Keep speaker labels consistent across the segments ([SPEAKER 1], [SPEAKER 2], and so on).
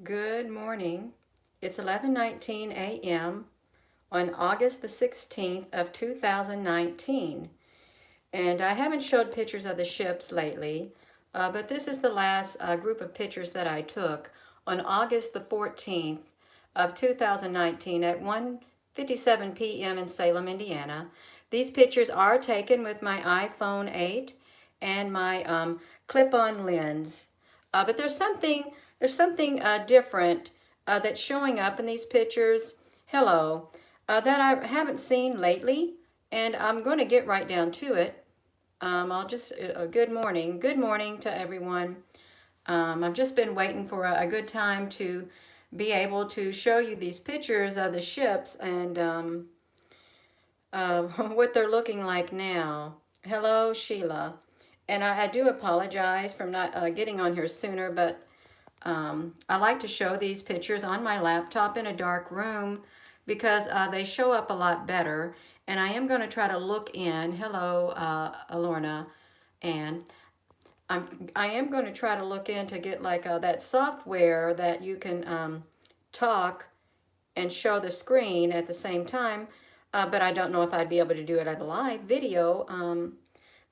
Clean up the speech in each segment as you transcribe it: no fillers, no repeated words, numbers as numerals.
[SPEAKER 1] Good morning. It's 11:19 a.m. on August the 16th of 2019. And I haven't showed pictures of the ships lately, but this is the last group of pictures that I took on August the 14th of 2019 at 1:57 p.m. in Salem, Indiana. These pictures are taken with my iPhone 8 and my clip-on lens. But there's something different that's showing up in these pictures. Hello, that I haven't seen lately, and I'm going to get right down to it. I'll just, good morning. Good morning to everyone. I've just been waiting for a good time to be able to show you these pictures of the ships and what they're looking like now. Hello, Sheila. And I do apologize for not getting on here sooner, but I like to show these pictures on my laptop in a dark room because they show up a lot better. And I am going to try to look in. Hello, Alorna. And I am going to try to look in to get like that software that you can talk and show the screen at the same time. But I don't know if I'd be able to do it at a live video.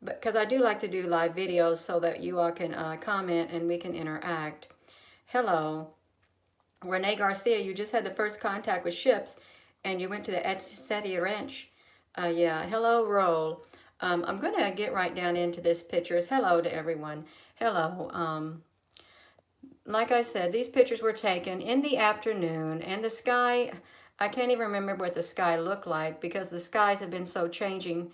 [SPEAKER 1] Because I do like to do live videos so that you all can comment and we can interact. Hello. Renee Garcia, you just had the first contact with ships and you went to the Etsetia Ranch. Yeah, hello, Roll. I'm going to get right down into this pictures. Hello to everyone. Hello. Like I said, these pictures were taken in the afternoon and the sky, I can't even remember what the sky looked like because the skies have been so changing.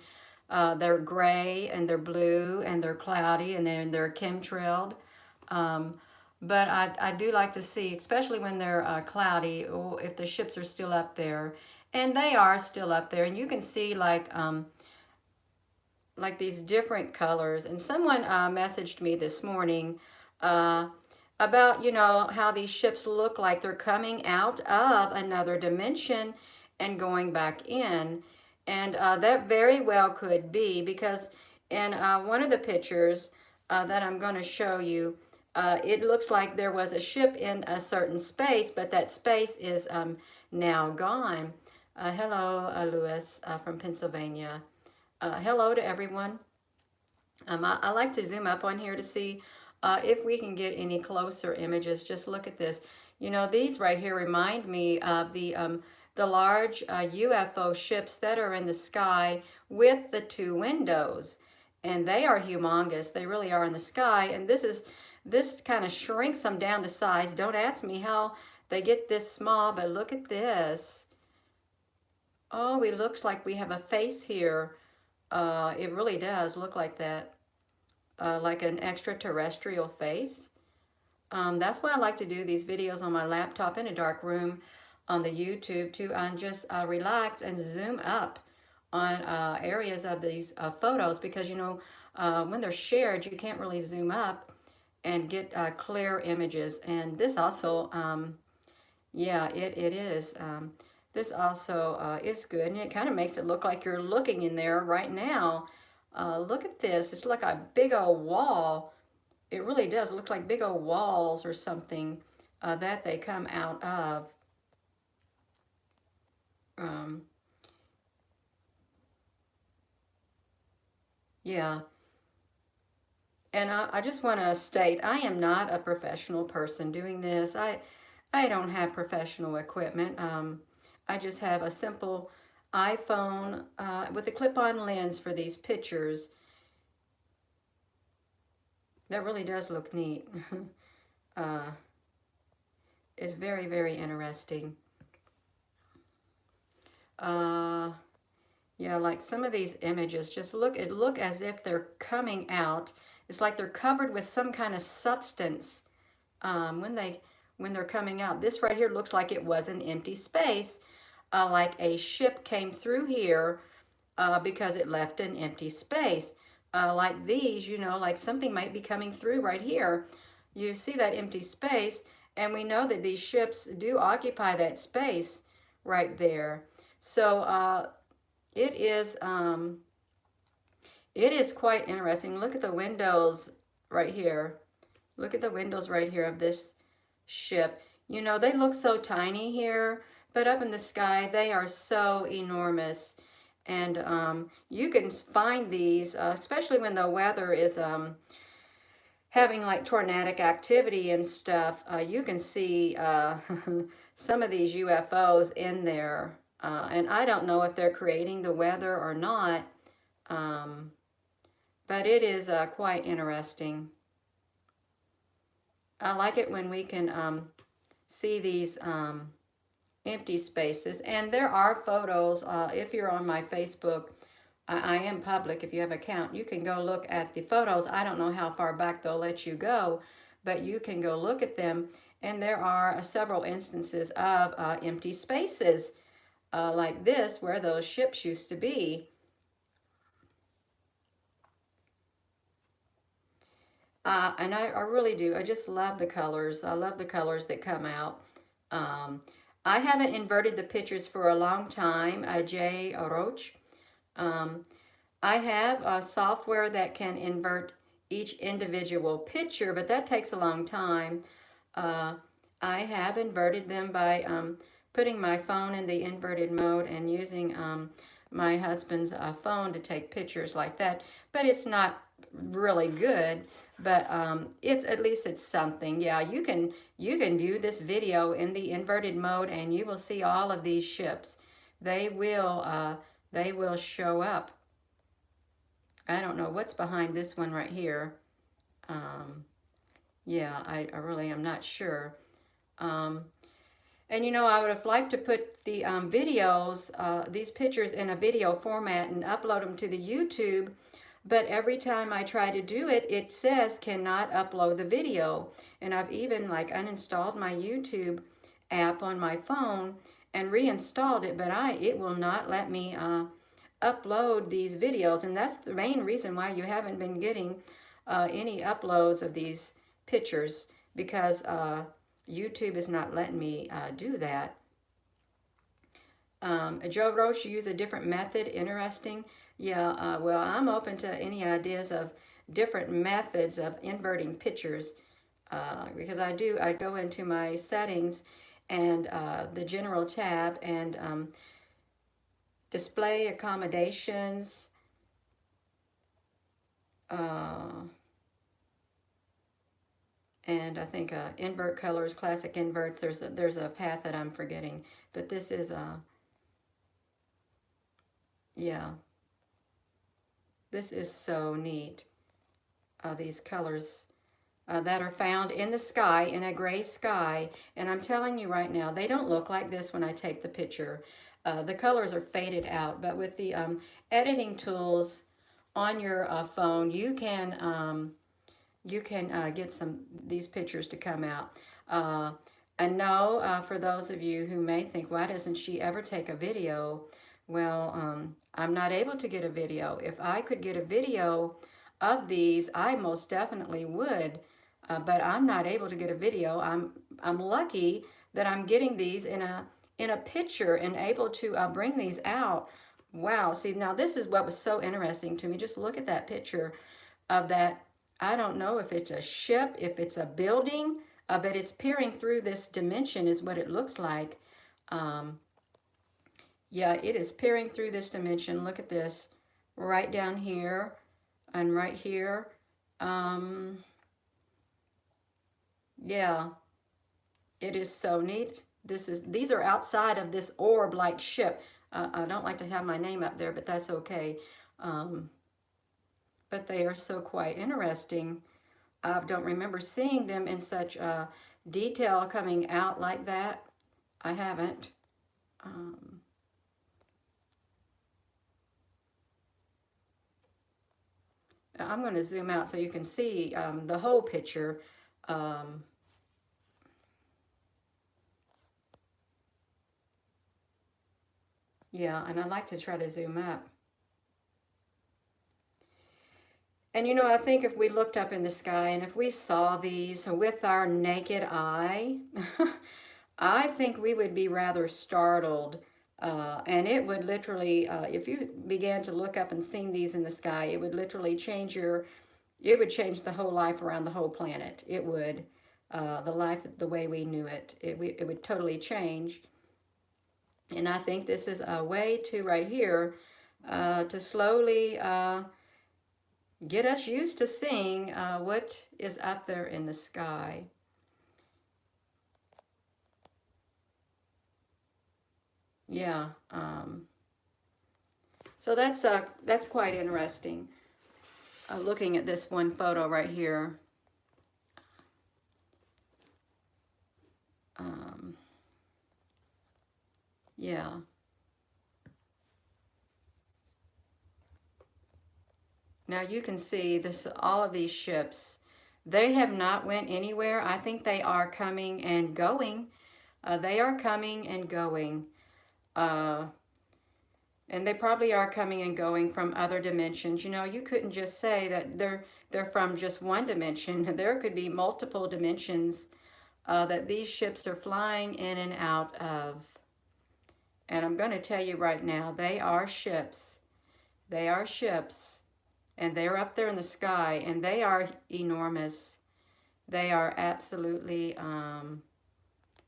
[SPEAKER 1] They're gray and they're blue and they're cloudy and then they're chemtrailed. Um, but I do like to see, especially when they're cloudy, or if the ships are still up there. And they are still up there. And you can see like these different colors. And someone messaged me this morning uh, about, how these ships look like they're coming out of another dimension and going back in. And that very well could be because in one of the pictures that I'm going to show you, it looks like there was a ship in a certain space, but that space is now gone. Hello, Louis from Pennsylvania. Hello to everyone. I like to zoom up on here to see if we can get any closer images. Just look at this. These right here remind me of the large UFO ships that are in the sky with the two windows. And they are humongous. They really are in the sky. And this kind of shrinks them down to size. Don't ask me how they get this small, but look at this. Oh, it looks like we have a face here. It really does look like that. Like an extraterrestrial face. That's why I like to do these videos on my laptop in a dark room on the YouTube to just relax and zoom up on areas of these photos because when they're shared you can't really zoom up and get clear images. And this also yeah, it is this also is good, and it kind of makes it look like you're looking in there right now. Look at this. It's like a big old wall. It really does look like big old walls or something that they come out of. Um, yeah. And I just want to state, I am not a professional person doing this. I don't have professional equipment. I just have a simple iPhone with a clip-on lens for these pictures. That really does look neat. uh, it's very, very interesting. Uh, yeah, like some of these images just look as if they're coming out. It's like they're covered with some kind of substance when they're coming out. This right here looks like it was an empty space, like a ship came through here because it left an empty space. Like these, like something might be coming through right here. You see that empty space, and we know that these ships do occupy that space right there. So it is it is quite interesting. Look at the windows right here. Look at the windows right here of this ship. You know, they look so tiny here, but up in the sky, they are so enormous. And you can find these, especially when the weather is having like tornadic activity and stuff. You can see some of these UFOs in there. And I don't know if they're creating the weather or not, um, but it is quite interesting. I like it when we can see these empty spaces. And there are photos, if you're on my Facebook, I am public. If you have an account, you can go look at the photos. I don't know how far back they'll let you go, but you can go look at them. And there are several instances of empty spaces like this where those ships used to be. And I really do. I just love the colors. I love the colors that come out. Um, I haven't inverted the pictures for a long time, Jay Roach. Um, I have a software that can invert each individual picture, but that takes a long time. Uh, I have inverted them by putting my phone in the inverted mode and using my husband's phone to take pictures like that. But it's not really good, but it's at least it's something. Yeah, you can view this video in the inverted mode and you will see all of these ships. They will show up. I don't know what's behind this one right here. Um, yeah, I really am not sure. Um, and you know, I would have liked to put the videos, these pictures in a video format and upload them to the YouTube, but every time I try to do it, it says cannot upload the video. And I've even like uninstalled my YouTube app on my phone and reinstalled it, but it will not let me upload these videos. And that's the main reason why you haven't been getting any uploads of these pictures, because YouTube is not letting me do that. Joe Roach, you use a different method. Interesting. Yeah, well, I'm open to any ideas of different methods of inverting pictures, because I go into my settings and the general tab and display accommodations, and I think invert colors, classic inverts. There's a path that I'm forgetting, but this is yeah, this is so neat. These colors that are found in the sky, in a gray sky, and I'm telling you right now, they don't look like this when I take the picture. The colors are faded out, but with the editing tools on your phone, you can get these pictures to come out. And no, for those of you who may think, why doesn't she ever take a video? Well, I'm not able to get a video. If I could get a video of these, I most definitely would. But I'm not able to get a video. I'm lucky that I'm getting these in a picture and able to bring these out. Wow. See, now this is what was so interesting to me. Just look at that picture of that. I don't know if it's a ship, if it's a building, but it's peering through this dimension is what it looks like. Yeah, it is peering through this dimension. Look at this. Right down here and right here. Yeah, it is so neat. These are outside of this orb-like ship. I don't like to have my name up there, but that's okay. But they are so quite interesting. I don't remember seeing them in such detail coming out like that. I haven't. I'm going to zoom out so you can see the whole picture. Yeah, and I like to try to zoom up. And you know, I think if we looked up in the sky and if we saw these with our naked eye, I think we would be rather startled. And it would literally, if you began to look up and see these in the sky, it would literally change it would change the whole life around the whole planet. It would. the life the way we knew it. It would totally change. And I think this is a way to, right here, to slowly get us used to seeing what is up there in the sky. Yeah. So that's quite interesting. Looking at this one photo right here. Um, yeah. Now you can see this. All of these ships, they have not went anywhere. I think they are coming and going. They are coming and going. Uh, and they probably are coming and going from other dimensions. You know, you couldn't just say that they're from just one dimension. There could be multiple dimensions that these ships are flying in and out of. And I'm going to tell you right now, they are ships. They are ships. And they're up there in the sky, and they are enormous. They are absolutely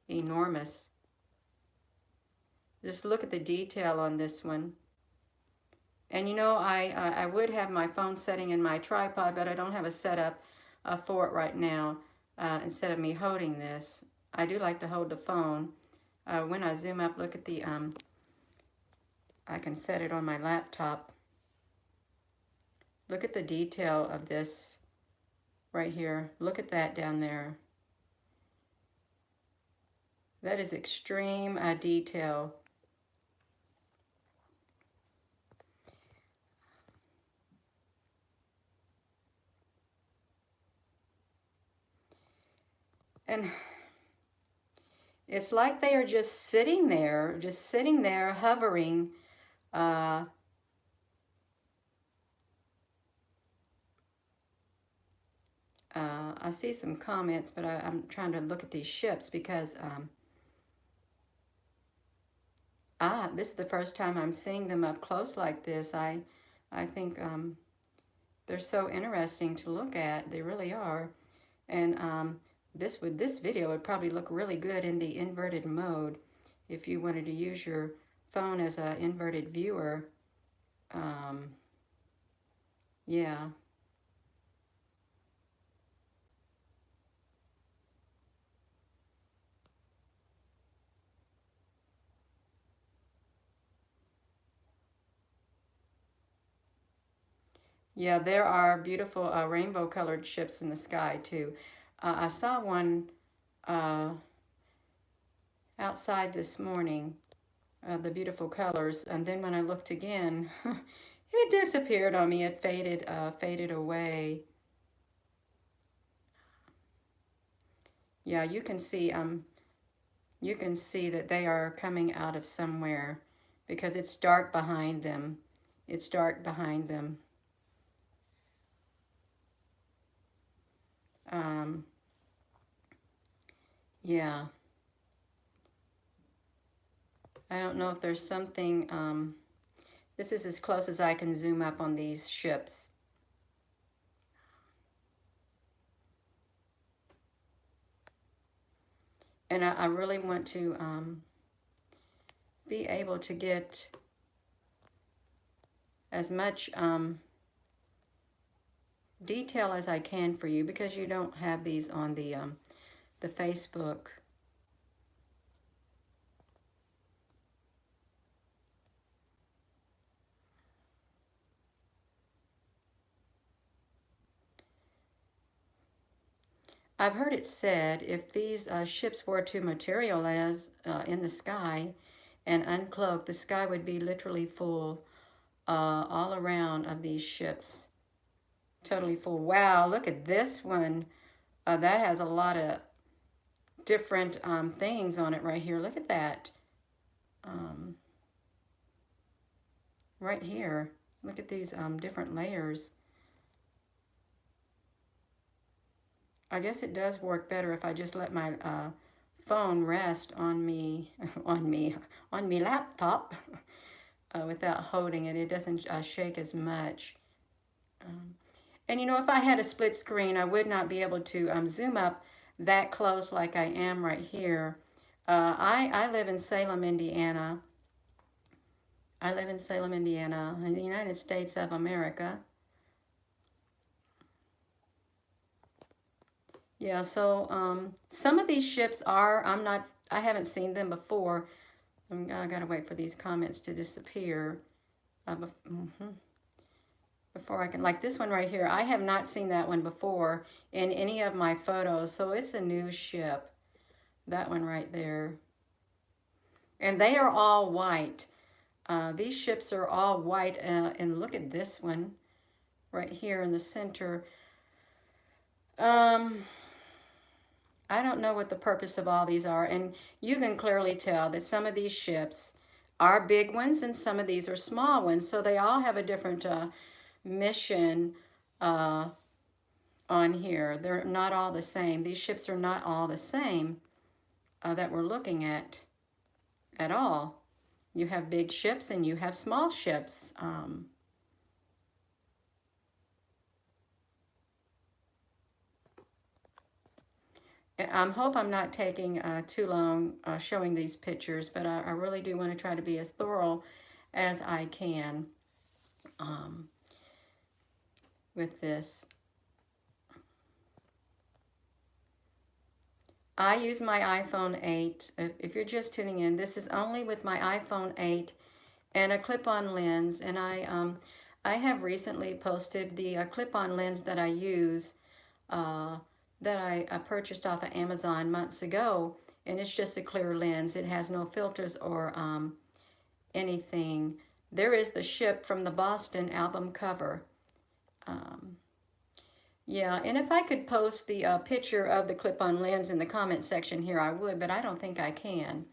[SPEAKER 1] enormous. Just look at the detail on this one. And you know, I would have my phone setting in my tripod, but I don't have a setup for it right now. Instead of me holding this, I do like to hold the phone. When I zoom up, look at the, I can set it on my laptop. Look at the detail of this right here. Look at that down there. That is extreme detail. And it's like they are just sitting there, hovering. I see some comments, but I'm trying to look at these ships because this is the first time I'm seeing them up close like this. I think they're so interesting to look at. They really are. And this video would probably look really good in the inverted mode if you wanted to use your phone as an inverted viewer. Yeah. Yeah, there are beautiful rainbow colored ships in the sky too. I saw one outside this morning, the beautiful colors, and then when I looked again, it disappeared on me. It faded away. Yeah, you can see that they are coming out of somewhere because it's dark behind them. It's dark behind them. Yeah. I don't know if there's something, this is as close as I can zoom up on these ships. And I really want to be able to get as much detail as I can for you because you don't have these on the Facebook. I've heard it said if these ships were to materialize in the sky and uncloak, the sky would be literally full all around of these ships. Totally full. Wow, look at this one. That has a lot of different things on it right here. Look at that. Right here. Look at these different layers. I guess it does work better if I just let my phone rest on me, on me laptop without holding it. It doesn't shake as much. And you know, if I had a split screen, I would not be able to zoom up that close like I am right here. I live in Salem, Indiana. I live in Salem, Indiana, in the United States of America. Yeah, so some of these ships are, I haven't seen them before. I gotta wait for these comments to disappear before I can, like this one right here. I have not seen that one before in any of my photos, so it's a new ship. That one right there. And they are all white. These ships are all white, and look at this one right here in the center. Um, I don't know what the purpose of all these are, and you can clearly tell that some of these ships are big ones and some of these are small ones, so they all have a different mission uh, on here. They're not all the same. These ships are not all the same that we're looking at all. You have big ships and you have small ships. I hope I'm not taking too long showing these pictures, but I really do want to try to be as thorough as I can with this. I use my iPhone 8. If you're just tuning in, this is only with my iPhone 8 and a clip-on lens. And I have recently posted the clip-on lens that I use that I purchased off of Amazon months ago. And it's just a clear lens. It has no filters or anything. There is the ship from the Boston album cover. Yeah, and if I could post the picture of the clip-on lens in the comment section here, I would, but I don't think I can.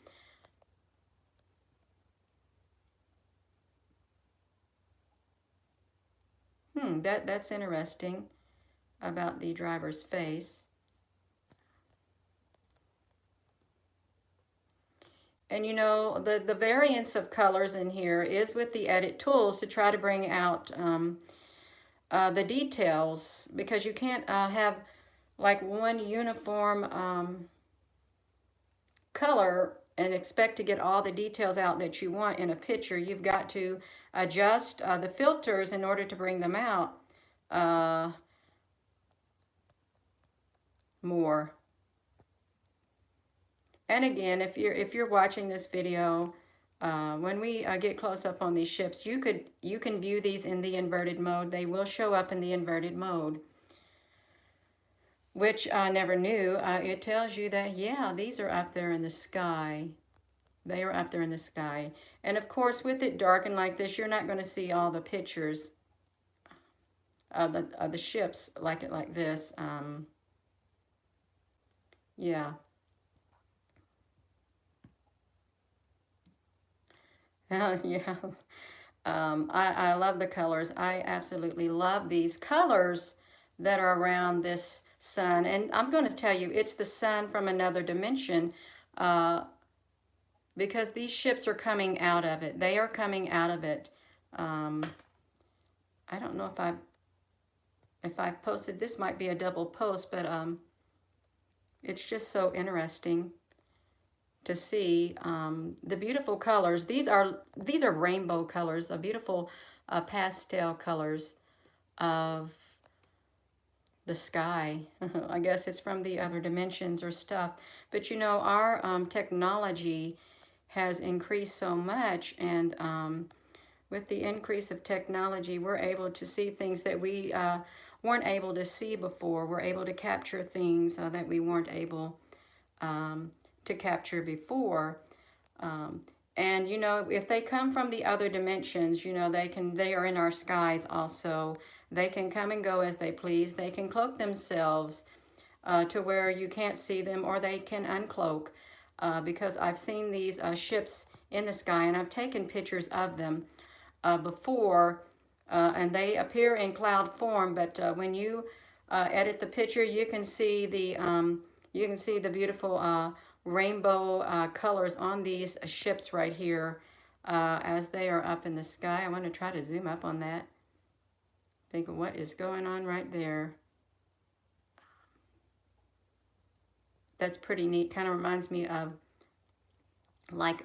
[SPEAKER 1] That's interesting about the driver's face. And you know, the variance of colors in here is with the edit tools to try to bring out the details, because you can't have like one uniform color and expect to get all the details out that you want in a picture. You've got to adjust the filters in order to bring them out more. And again, if you're watching this video, when we get close up on these ships, you can view these in the inverted mode. They will show up in the inverted mode, which I never knew. It tells you that, yeah, these are up there in the sky. They are up there in the sky. And of course, with it darkened like this, you're not going to see all the pictures of the ships like this. Yeah. Yeah. I love the colors. I absolutely love these colors that are around this sun. And I'm going to tell you, it's the sun from another dimension because these ships are coming out of it. They are coming out of it. I don't know if I've posted, this might be a double post, but it's just so interesting to see the beautiful colors. These are rainbow colors, beautiful pastel colors of the sky. I guess it's from the other dimensions or stuff. But you know, our technology has increased so much, and with the increase of technology, we're able to see things that we weren't able to see before. We're able to capture things that we weren't able to capture before. And you know, if they come from the other dimensions, you know, they are in our skies also. They can come and go as they please. They can cloak themselves to where you can't see them, or they can uncloak, because I've seen these ships in the sky, and I've taken pictures of them before, and they appear in cloud form, but when you edit the picture, you can see the beautiful rainbow colors on these ships right here as they are up in the sky. I want to try to zoom up on that. Think of what is going on right there. That's pretty neat. Kind of reminds me of like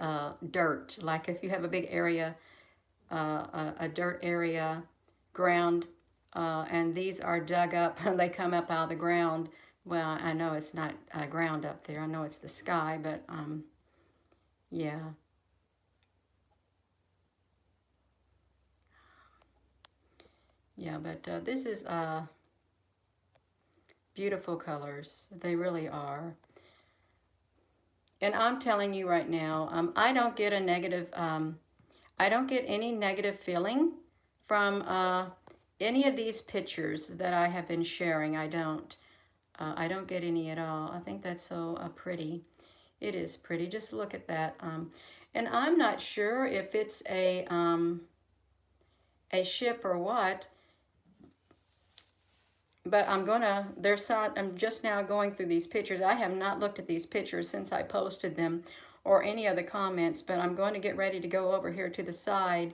[SPEAKER 1] dirt. Like if you have a big area, a dirt area, ground, and these are dug up and they come up out of the ground. Well, I know it's not ground up there. I know it's the sky, but yeah. Yeah, but this is beautiful colors. They really are. And I'm telling you right now, I don't get a negative, I don't get any negative feeling from any of these pictures that I have been sharing. I don't get any at all. I think that's so pretty. It is pretty. Just look at that. And I'm not sure if it's a ship or what, but I'm just now going through these pictures. I have not looked at these pictures since I posted them or any of the comments, but I'm going to get ready to go over here to the side.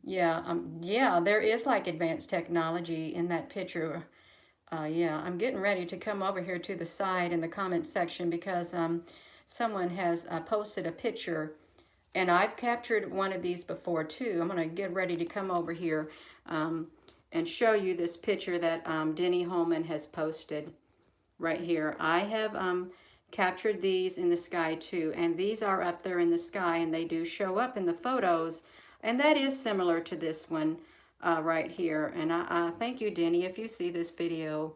[SPEAKER 1] Yeah, there is like advanced technology in that picture. Yeah, I'm getting ready to come over here to the side in the comments section because someone has posted a picture, and I've captured one of these before too. I'm going to get ready to come over here and show you this picture that Denny Holman has posted right here. I have captured these in the sky too, and these are up there in the sky, and they do show up in the photos, and that is similar to this one right here. And I thank you, Denny, if you see this video.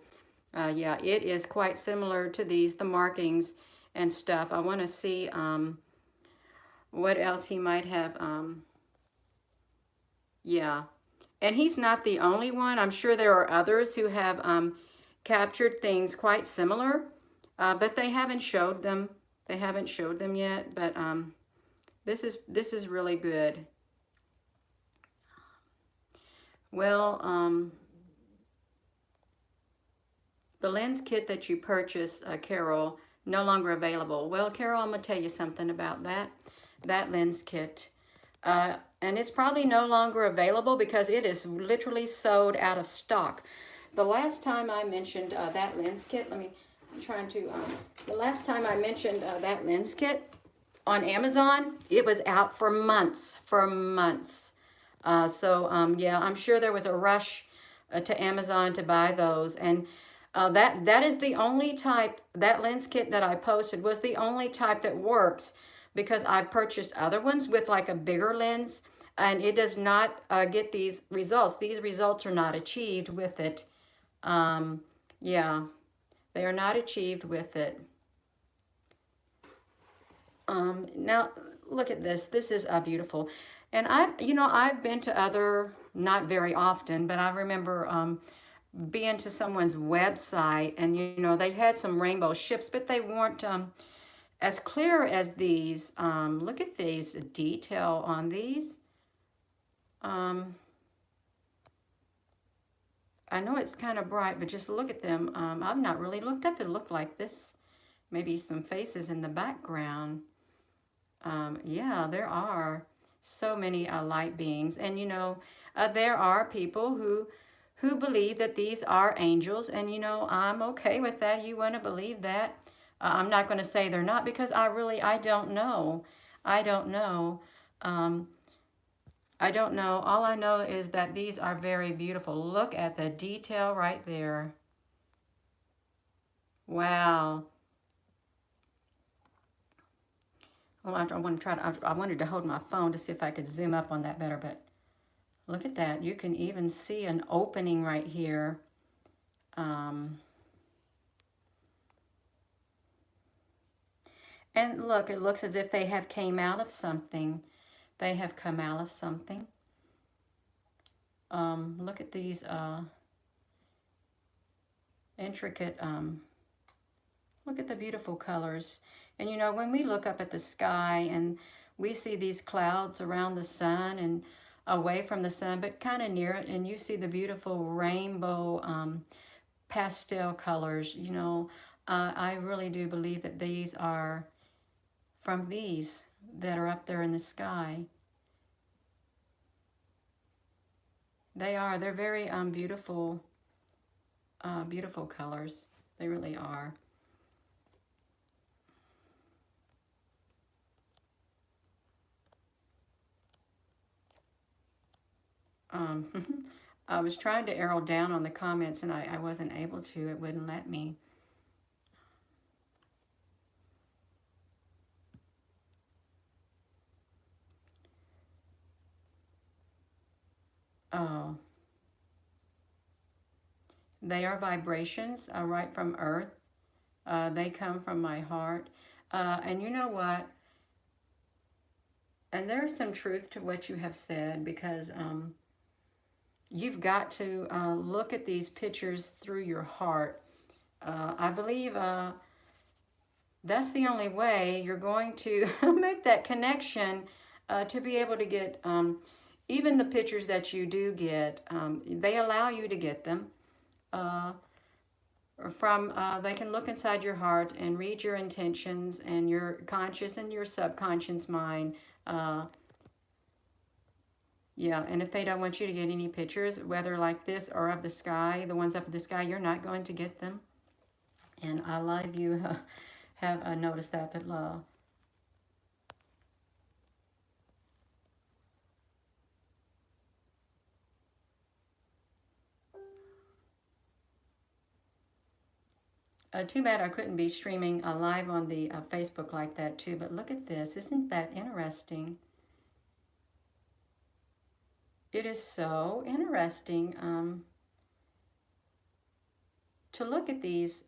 [SPEAKER 1] Yeah, it is quite similar to these, the markings and stuff. I want to see what else he might have. Yeah, and he's not the only one. I'm sure there are others who have captured things quite similar, but they haven't showed them. They haven't showed them yet, but this is really good. Well, the lens kit that you purchased, Carol, no longer available. Well, Carol, I'm going to tell you something about that lens kit. And it's probably no longer available because it is literally sold out of stock. The last time I mentioned that lens kit, the last time I mentioned that lens kit on Amazon, it was out for months, yeah, I'm sure there was a rush to Amazon to buy those. And that is the only type, that lens kit that I posted was the only type that works, because I purchased other ones with like a bigger lens, and it does not get these results. These results are not achieved with it. Yeah, they are not achieved with it. Now, look at this. This is beautiful. And I've been to other, not very often, but I remember being to someone's website, and they had some rainbow ships, but they weren't as clear as these. Look at these detail on these. I know it's kind of bright, but just look at them. I've not really looked up. It looked like this. Maybe some faces in the background. Yeah, there are so many light beings, and there are people who believe that these are angels, and I'm okay with that. You want to believe that. I'm not going to say they're not, because I don't know. I don't know. I don't know. All I know is that these are very beautiful. Look at the detail right there. Wow. Well, I wanted to hold my phone to see if I could zoom up on that better, but look at that. You can even see an opening right here. And look, it looks as if they have came out of something. They have come out of something. Look at these intricate, look at the beautiful colors. And when we look up at the sky and we see these clouds around the sun and away from the sun, but kind of near it, and you see the beautiful rainbow pastel colors, I really do believe that these are from these that are up there in the sky. They're very beautiful, beautiful colors. They really are. I was trying to arrow down on the comments and I wasn't able to. It wouldn't let me. Oh, they are vibrations right from Earth. They come from my heart. And you know what? And there's some truth to what you have said, because you've got to look at these pictures through your heart. I believe that's the only way you're going to make that connection to be able to get even the pictures that you do get. They allow you to get them uh, from, they can look inside your heart and read your intentions and your conscious and your subconscious mind. Uh, Yeah, and if they don't want you to get any pictures, whether like this or of the sky, the ones up in the sky, you're not going to get them. And a lot of you have noticed that, but too bad I couldn't be streaming live on the Facebook like that too. But look at this. Isn't that interesting? It is so interesting to look at these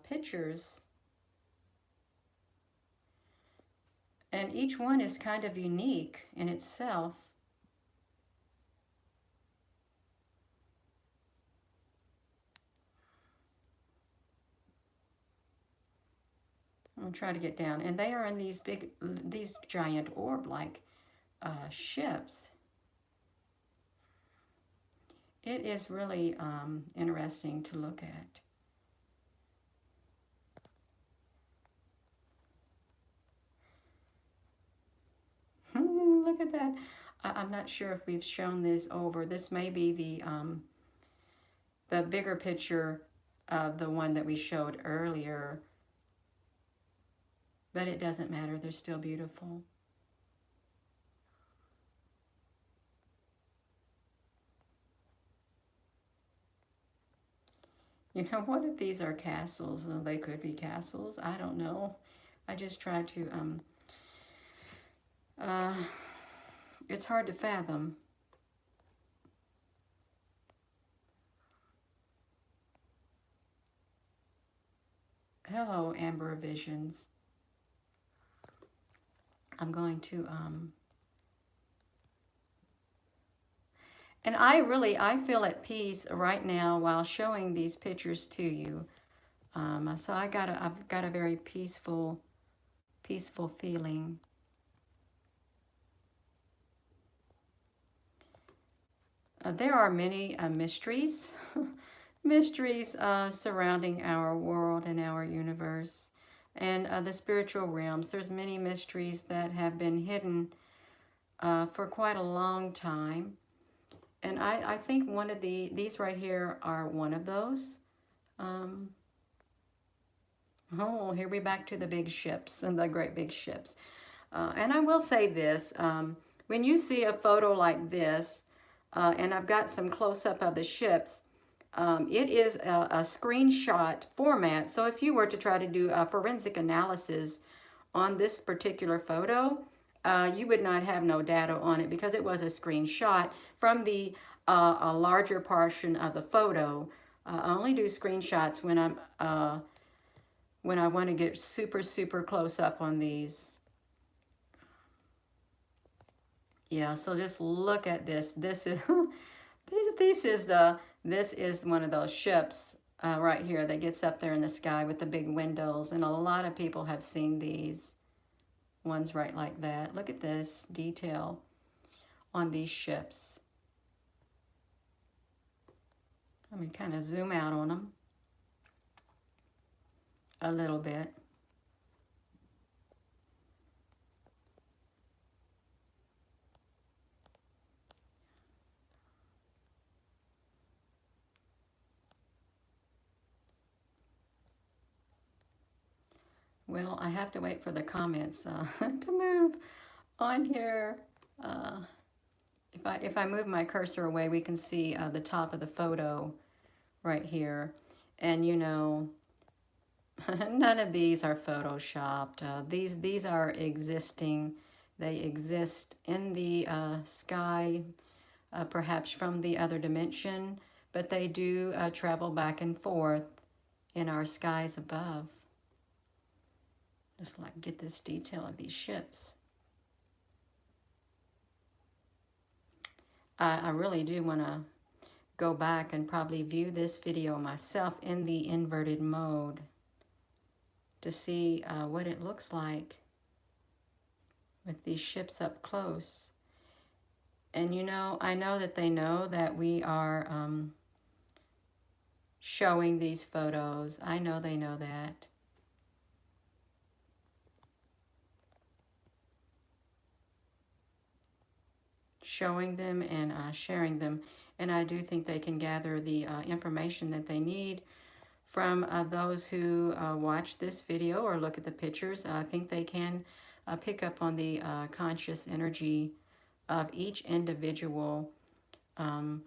[SPEAKER 1] pictures. And each one is kind of unique in itself. I'm going to try to get down. And they are in these giant orb-like ships. It is really interesting to look at. Look at that. I'm not sure if we've shown this over. This may be the bigger picture of the one that we showed earlier. But it doesn't matter. They're still beautiful. You know, what if these are castles? They could be castles. I don't know. I just try to, it's hard to fathom. Hello, Amber Visions. I'm going to, and I feel at peace right now while showing these pictures to you. So I've got a very peaceful feeling. There are many mysteries, mysteries surrounding our world and our universe, and the spiritual realms. There's many mysteries that have been hidden for quite a long time. And I think one of these right here are one of those. Oh, here we back to the big ships and the great big ships. And I will say this, when you see a photo like this, and I've got some close-up of the ships, it is a screenshot format. So if you were to try to do a forensic analysis on this particular photo, you would not have no data on it because it was a screenshot from the a larger portion of the photo. I only do screenshots when I want to get super close up on these. Yeah, so just look at this. This is this is one of those ships right here that gets up there in the sky with the big windows, and a lot of people have seen these ones right like that. Look at this detail on these ships. Let me kind of zoom out on them a little bit. Well, I have to wait for the comments to move on here. Uh, if I move my cursor away, we can see the top of the photo right here. And you know, none of these are photoshopped. These are existing. They exist in the sky, perhaps from the other dimension, but they do travel back and forth in our skies above. Just like get this detail of these ships. I really do want to go back and probably view this video myself in the inverted mode to see what it looks like with these ships up close. And you know, I know that they know that we are showing these photos. I know they know that. Showing them and sharing them. And I do think they can gather the information that they need from those who watch this video or look at the pictures. I think they can pick up on the conscious energy of each individual and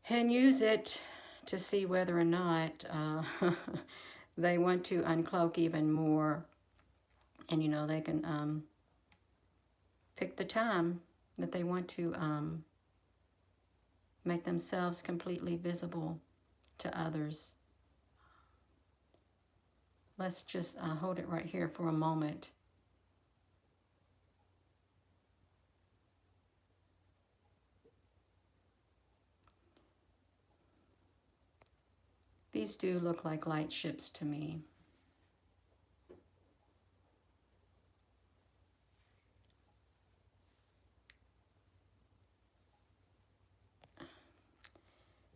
[SPEAKER 1] use it to see whether or not they want to uncloak even more. And you know, they can pick the time that they want to make themselves completely visible to others. Let's just hold it right here for a moment. These do look like light ships to me.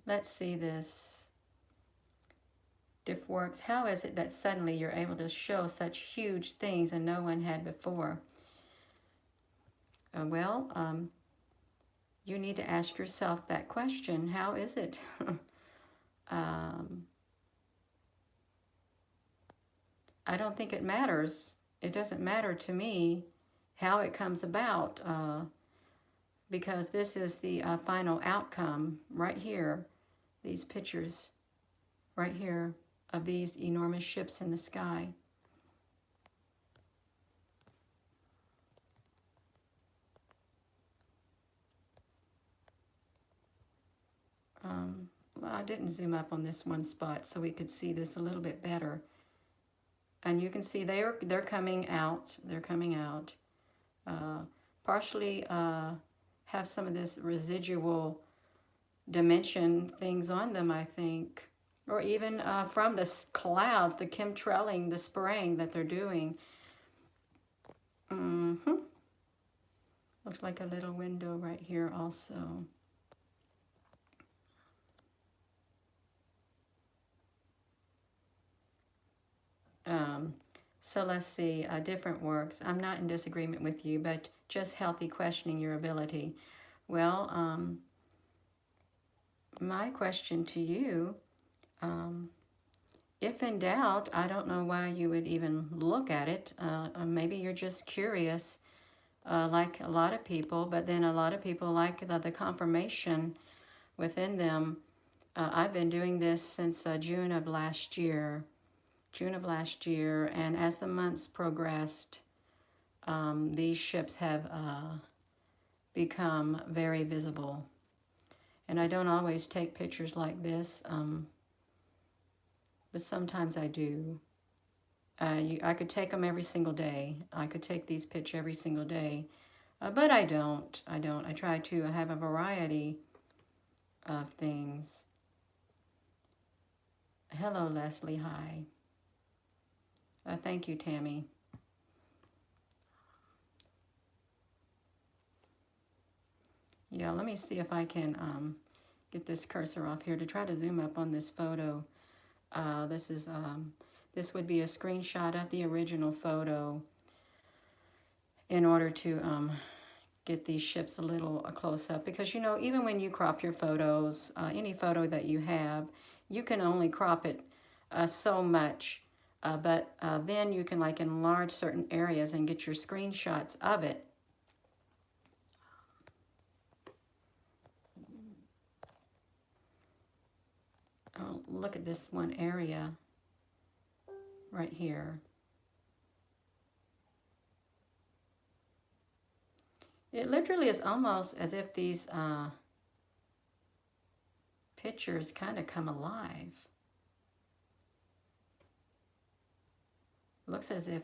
[SPEAKER 1] Let's see this. Diff works. How is it that suddenly you're able to show such huge things and no one had before? You need to ask yourself that question. How is it? I don't think it matters. It doesn't matter to me how it comes about because this is the final outcome right here. These pictures right here of these enormous ships in the sky. Well, I didn't zoom up on this one spot so we could see this a little bit better. And you can see they're coming out. They're coming out. Partially have some of this residual dimension things on them, I think. Or even from the clouds, the chemtrailing, the spraying that they're doing. Looks like a little window right here also. So let's see, different works. I'm not in disagreement with you, but just healthy questioning your ability. Well, my question to you, if in doubt, I don't know why you would even look at it. Maybe you're just curious, like a lot of people, but then a lot of people like the confirmation within them. I've been doing this since June of last year. And as the months progressed, these ships have become very visible. And I don't always take pictures like this, but sometimes I do. I could take them every single day. I could take these pictures every single day, but I don't. I try to have a variety of things. Hello, Leslie. Hi. Thank you, Tammy. Yeah, let me see if I can get this cursor off here to try to zoom up on this photo. This would be a screenshot of the original photo in order to get these ships a little close up. Because, you know, even when you crop your photos, any photo that you have, you can only crop it so much but then you can like enlarge certain areas and get your screenshots of it. Oh, look at this one area right here. It literally is almost as if these pictures kind of come alive. Looks as if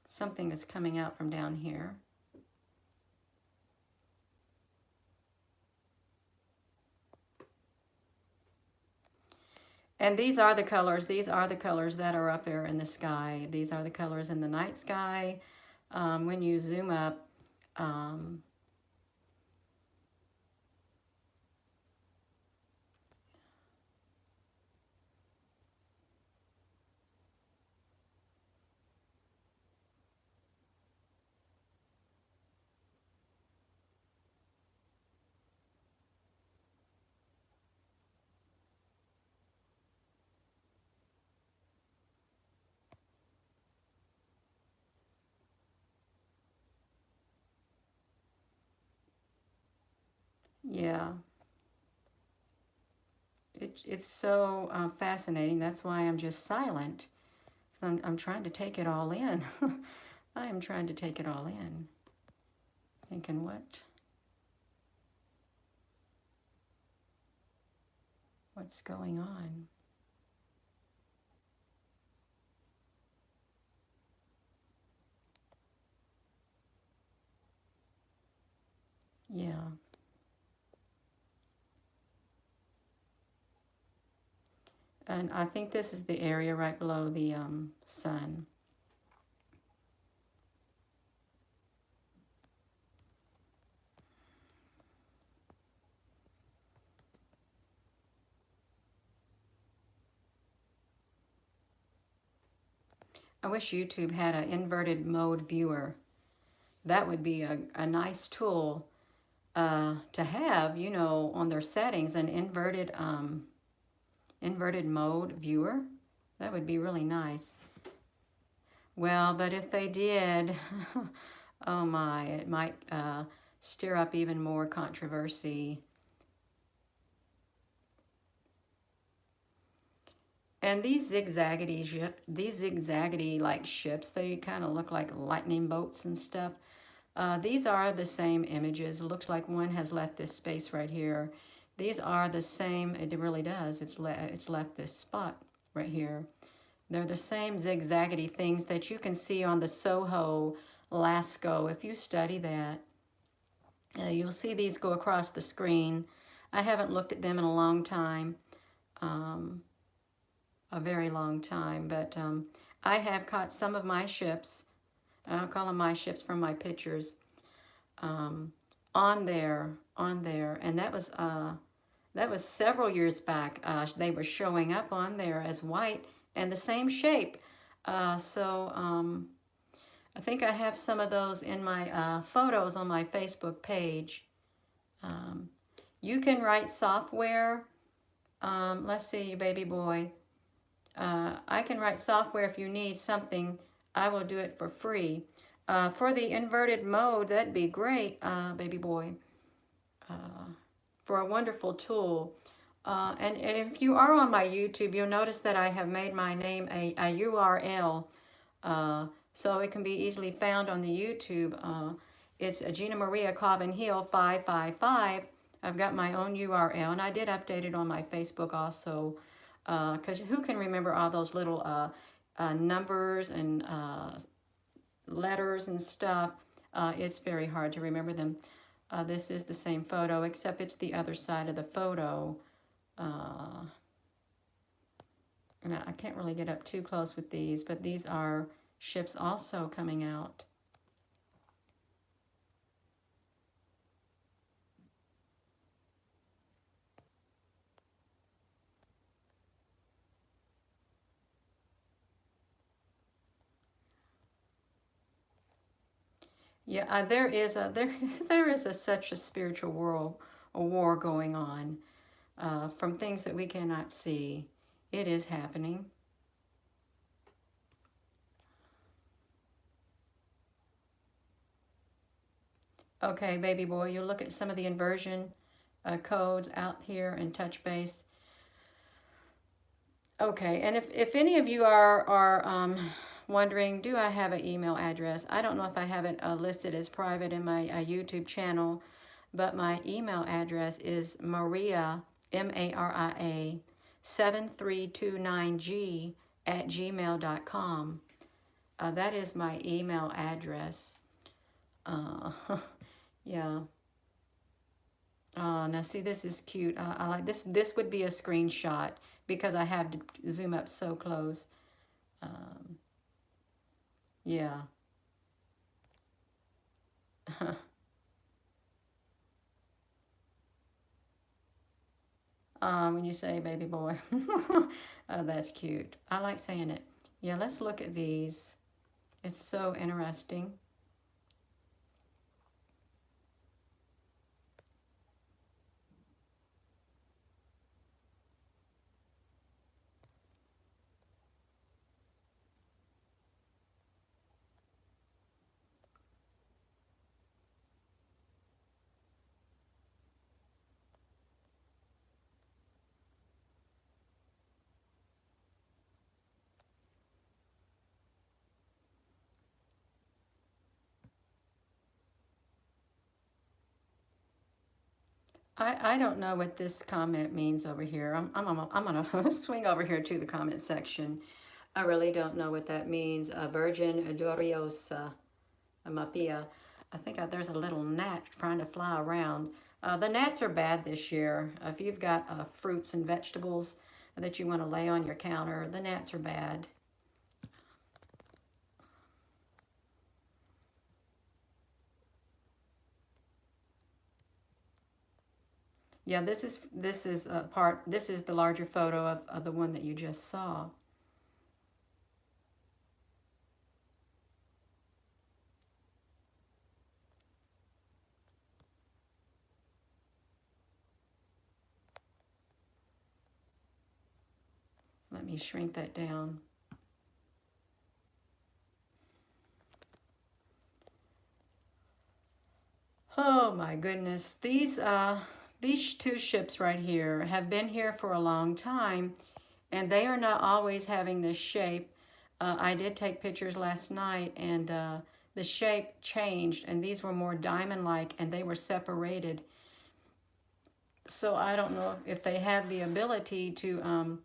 [SPEAKER 1] something is coming out from down here. And these are the colors. These are the colors that are up there in the sky. These are the colors in the night sky. When you zoom up, yeah, it's so fascinating. That's why I'm just silent. I'm trying to take it all in. I am trying to take it all in. Thinking what's going on? Yeah. And I think this is the area right below the sun. I wish YouTube had an inverted mode viewer. That would be a nice tool to have, you know, on their settings, an inverted mode viewer. That would be really nice. Well, but if they did, oh my, it might stir up even more controversy. And these zigzaggedy like ships, they kind of look like lightning bolts and stuff. These are the same images. It looks like one has left this space right here. These are the same, it really does. It's left this spot right here. They're the same zigzaggedy things that you can see on the Soho Lasco. If you study that, you'll see these go across the screen. I haven't looked at them in a long time, a very long time, but I have caught some of my ships, I'll call them my ships from my pictures, on there, and that was several years back. They were showing up on there as white and the same shape. So I think I have some of those in my photos on my Facebook page. You can write software. Let's see, baby boy. I can write software if you need something. I will do it for free. For the inverted mode, that'd be great, baby boy. For a wonderful tool. And if you are on my YouTube, you'll notice that I have made my name a URL, so it can be easily found on the YouTube. It's Gina Maria Clavin Hill 555. I've got my own URL, and I did update it on my Facebook also, because who can remember all those little numbers and letters and stuff? It's very hard to remember them. This is the same photo, except it's the other side of the photo. And I can't really get up too close with these, but these are ships also coming out. Yeah, there is such a spiritual war going on. from things that we cannot see. It is happening. Okay, baby boy, you'll look at some of the inversion codes out here and touch base. Okay, and if any of you are wondering, do I have an email address? I don't know if I have it listed as private in my YouTube channel, but my email address is Maria, Maria, 7329G at gmail.com. That is my email address. Uh, yeah. Now see, this is cute. I like this. This would be a screenshot because I have to zoom up so close. Um, yeah. When you say baby boy. That's cute. I like saying it. Yeah, let's look at these. It's so interesting. I don't know what this comment means over here. I'm gonna swing over here to the comment section. I really don't know what that means. Virgin Doriosa Mapia. I think there's a little gnat trying to fly around. The gnats are bad this year. If you've got fruits and vegetables that you want to lay on your counter, the gnats are bad. Yeah, this is a part. This is the larger photo of the one that you just saw. Let me shrink that down. Oh my goodness. These two ships right here have been here for a long time, and they are not always having this shape. I did take pictures last night, and the shape changed, and these were more diamond-like, and they were separated. So I don't know if they have the ability to,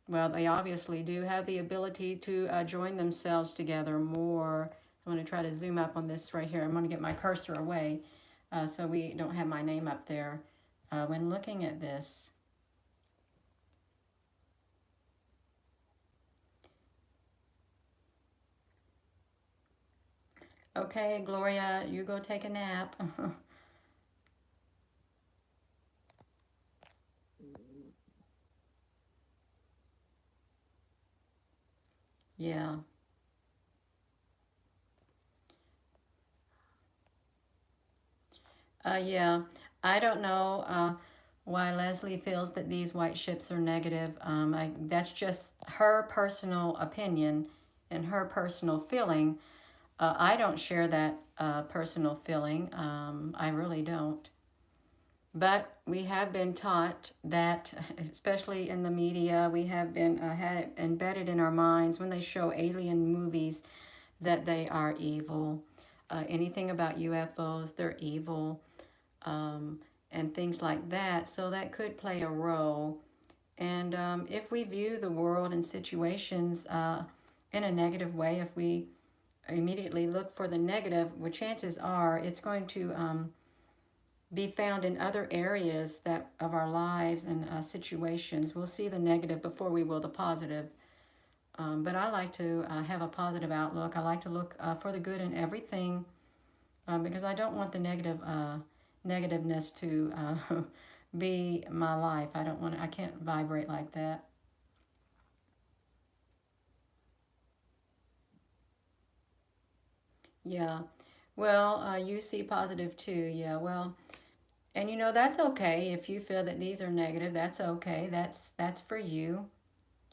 [SPEAKER 1] well, they obviously do have the ability to join themselves together more. I'm going to try to zoom up on this right here. I'm going to get my cursor away so we don't have my name up there when looking at this. Okay, Gloria, you go take a nap. Yeah. Yeah. I don't know why Leslie feels that these white ships are negative. That's just her personal opinion and her personal feeling. I don't share that personal feeling. I really don't. But we have been taught that, especially in the media, we have been had embedded in our minds when they show alien movies that they are evil. Anything about UFOs, they're evil, and things like that. So that could play a role. And if we view the world and situations in a negative way, if we immediately look for the negative, well, chances are it's going to be found in other areas that of our lives and situations. We'll see the negative before we will the positive. But I like to have a positive outlook. I like to look for the good in everything because I don't want the negativeness to be my life. I don't want. I can't vibrate like that. Yeah. Well, you see positive too. Yeah. Well, And that's okay if you feel that these are negative. That's okay. That's for you.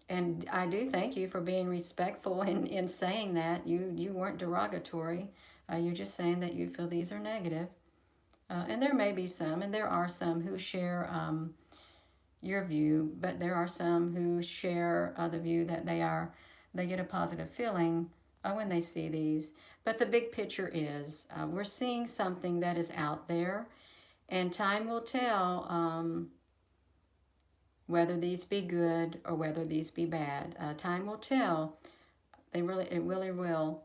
[SPEAKER 1] And I do thank you for being respectful in saying that. You weren't derogatory. You're just saying that you feel these are negative. And there may be some, and there are some who share your view, but there are some who share the view that they get a positive feeling when they see these. But the big picture is we're seeing something that is out there, and time will tell whether these be good or whether these be bad. Time will tell. It really will.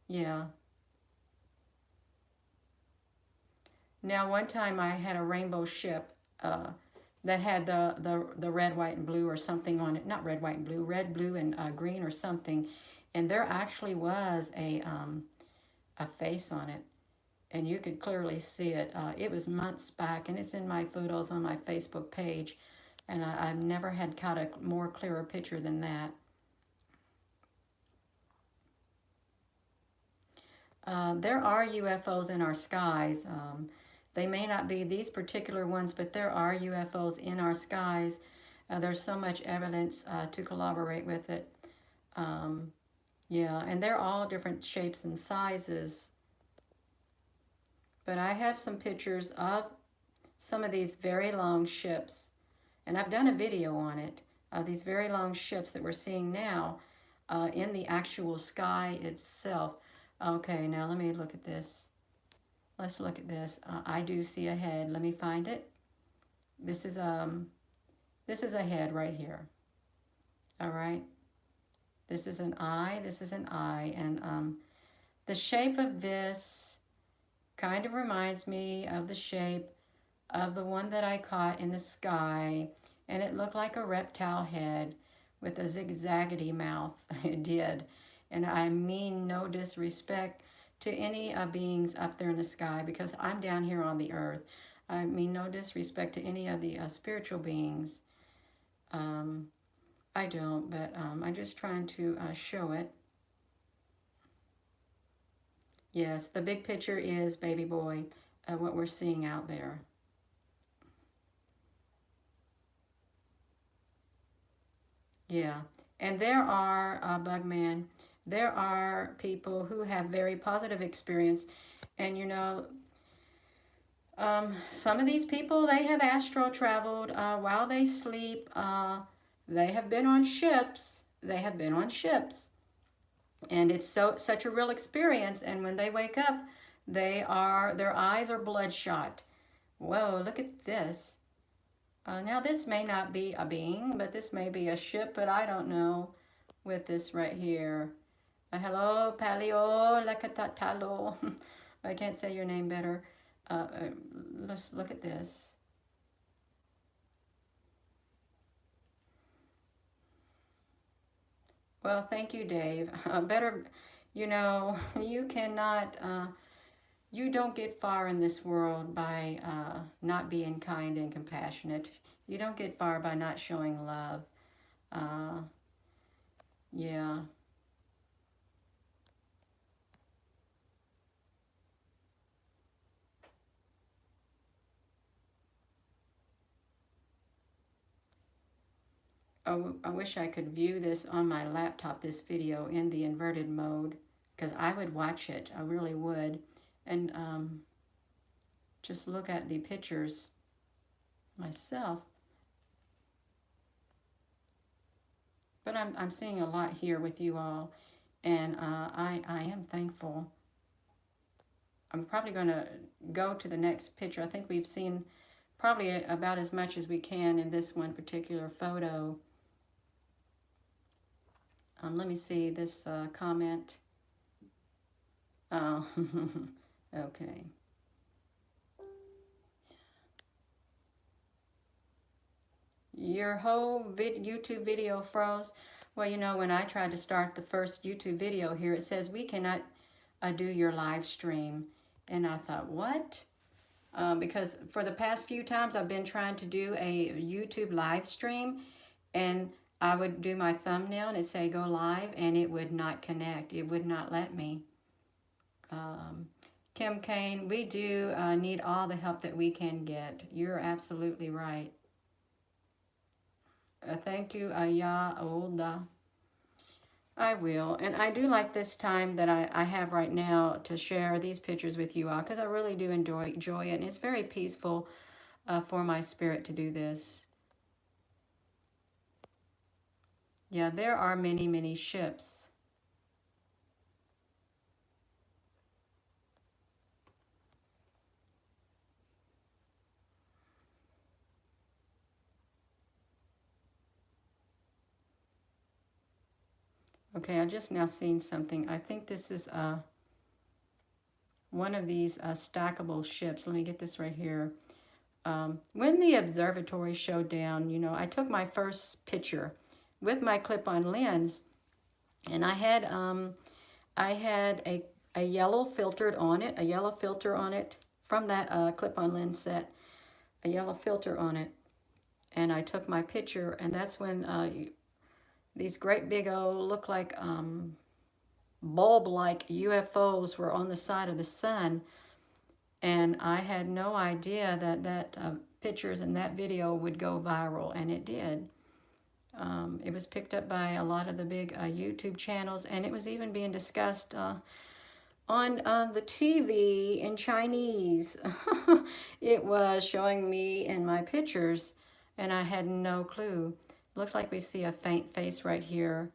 [SPEAKER 1] Yeah. Now, one time I had a rainbow ship that had the red, white, and blue or something on it. Not red, white, and blue. Red, blue, and green or something. And there actually was a face on it. And you could clearly see it. It was months back, and it's in my photos on my Facebook page. And I've never had caught a more clearer picture than that. There are UFOs in our skies. They may not be these particular ones, but there are UFOs in our skies. There's so much evidence to collaborate with it. Um, yeah, and they're all different shapes and sizes. But I have some pictures of some of these very long ships, and I've done a video on it. These very long ships that we're seeing now in the actual sky itself. Okay, now let me look at this. Let's look at this. I do see a head. Let me find it. This is a head right here. All right. This is an eye. This is an eye, and the shape of this kind of reminds me of the shape of the one that I caught in the sky, and it looked like a reptile head with a zigzaggedy mouth. It did, and I mean no disrespect to any beings up there in the sky, because I'm down here on the earth. I mean no disrespect to any of the spiritual beings. Um, I don't, but I'm just trying to show it. Yes, the big picture is, baby boy, what we're seeing out there. Yeah, and there are, Bugman, there are people who have very positive experience, and some of these people, they have astral traveled while they sleep. They have been on ships. They have been on ships, and it's such a real experience. And when they wake up, their eyes are bloodshot. Whoa! Look at this. Now this may not be a being, but this may be a ship. But I don't know. With this right here. Hello, Paleo Lakatatalo. I can't say your name better. Let's look at this. Well, thank you, Dave. Better, you cannot, you don't get far in this world by not being kind and compassionate. You don't get far by not showing love. Uh, yeah. I wish I could view this on my laptop, this video in the inverted mode, because I would watch it. I really would. And just look at the pictures myself. But I'm seeing a lot here with you all, and I am thankful. I'm probably going to go to the next picture. I think we've seen probably about as much as we can in this one particular photo. Let me see this comment. Oh, okay. Your whole YouTube video froze. Well, when I tried to start the first YouTube video here, it says we cannot do your live stream. And I thought, what? Because for the past few times I've been trying to do a YouTube live stream, and I would do my thumbnail and it say go live, and it would not connect. It would not let me. Kim Kane, we do need all the help that we can get. You're absolutely right. Thank you, Oda. I will. And I do like this time that I have right now to share these pictures with you all because I really do enjoy it. And it's very peaceful for my spirit to do this. Yeah, there are many, many ships. Okay, I just now seen something. I think this is one of these stackable ships. Let me get this right here. When the observatory showed down, you know, I took my first picture with my clip-on lens, and I had a yellow filtered on it, a yellow filter on it from that clip-on lens set, a yellow filter on it, and I took my picture, and that's when these great big old look like bulb-like UFOs were on the side of the sun, and I had no idea that pictures in that video would go viral, and it did. It was picked up by a lot of the big YouTube channels, and it was even being discussed on the TV in Chinese. It was showing me in my pictures, and I had no clue. Looks like we see a faint face right here.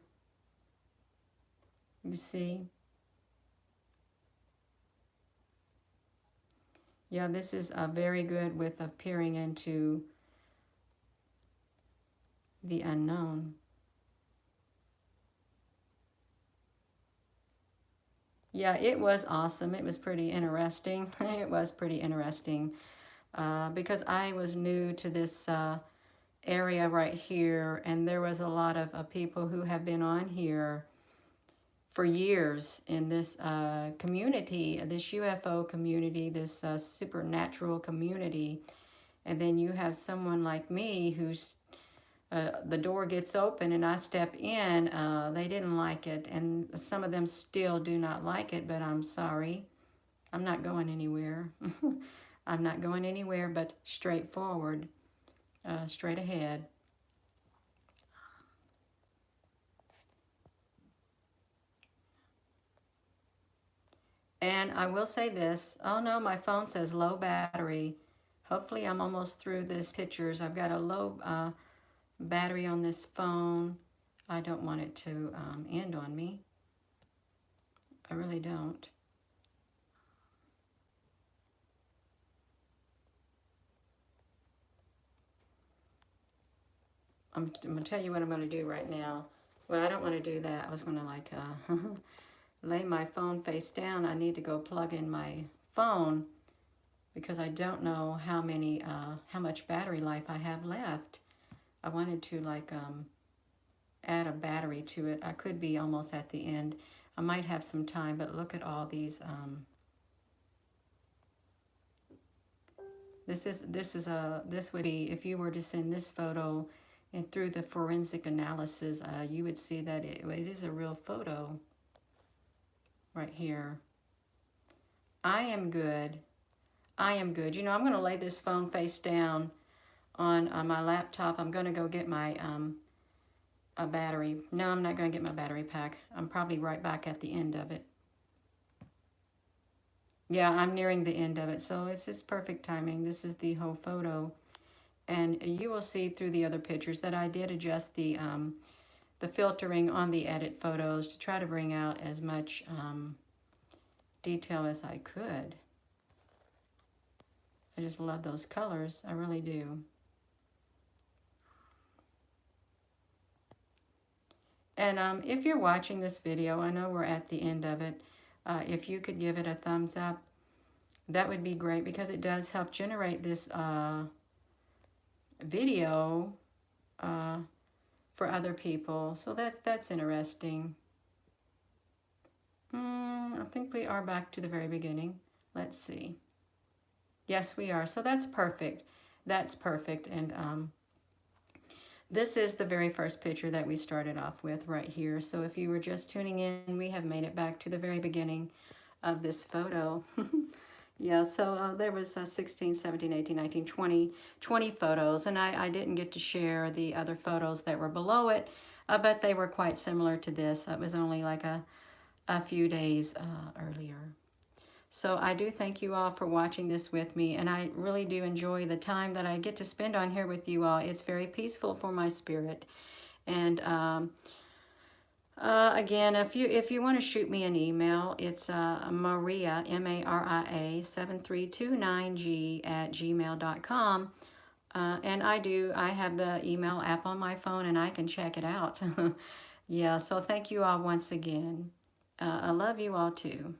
[SPEAKER 1] You see? Yeah, this is very good with peering into the unknown. Yeah, it was awesome. It was pretty interesting. It was pretty interesting because I was new to this area right here, and there was a lot of people who have been on here for years in this community, this UFO community, this supernatural community. And then you have someone like me who's the door gets open and I step in. They didn't like it, and some of them still do not like it, but I'm sorry. I'm not going anywhere. I'm not going anywhere but straight forward, straight ahead. And I will say this. Oh no, my phone says low battery. Hopefully I'm almost through this pictures. I've got a low battery on this phone. I don't want it to end on me. I really don't. I'm going to tell you what I'm going to do right now. Well, I don't want to do that. I was going to like lay my phone face down. I need to go plug in my phone because I don't know how much battery life I have left. I wanted to like add a battery to it. I could be almost at the end. I might have some time, but look at all these. This would be if you were to send this photo and through the forensic analysis, you would see that it is a real photo right here. I am good. I am good. You know, I'm going to lay this phone face down on my laptop. I'm going to go get my a battery. No, I'm not going to get my battery pack. I'm probably right back at the end of it. Yeah, I'm nearing the end of it, so it's just perfect timing. This is the whole photo. And you will see through the other pictures that I did adjust the filtering on the edit photos to try to bring out as much detail as I could. I just love those colors. I really do. And if you're watching this video, I know we're at the end of it. If you could give it a thumbs up, that would be great because it does help generate this video for other people. So that's interesting. I think we are back to the very beginning. Let's see. Yes, we are. So that's perfect. That's perfect. And this is the very first picture that we started off with right here. So if you were just tuning in, we have made it back to the very beginning of this photo. Yeah, so there was 16, 17, 18, 19, 20, 20 photos, and I didn't get to share the other photos that were below it, but they were quite similar to this. It was only like a few days earlier. So I do thank you all for watching this with me, and I really do enjoy the time that I get to spend on here with you all. It's very peaceful for my spirit. And again, if you want to shoot me an email, it's Maria, Maria 7329G at gmail.com. And I have the email app on my phone and I can check it out. Yeah, so thank you all once again. I love you all too.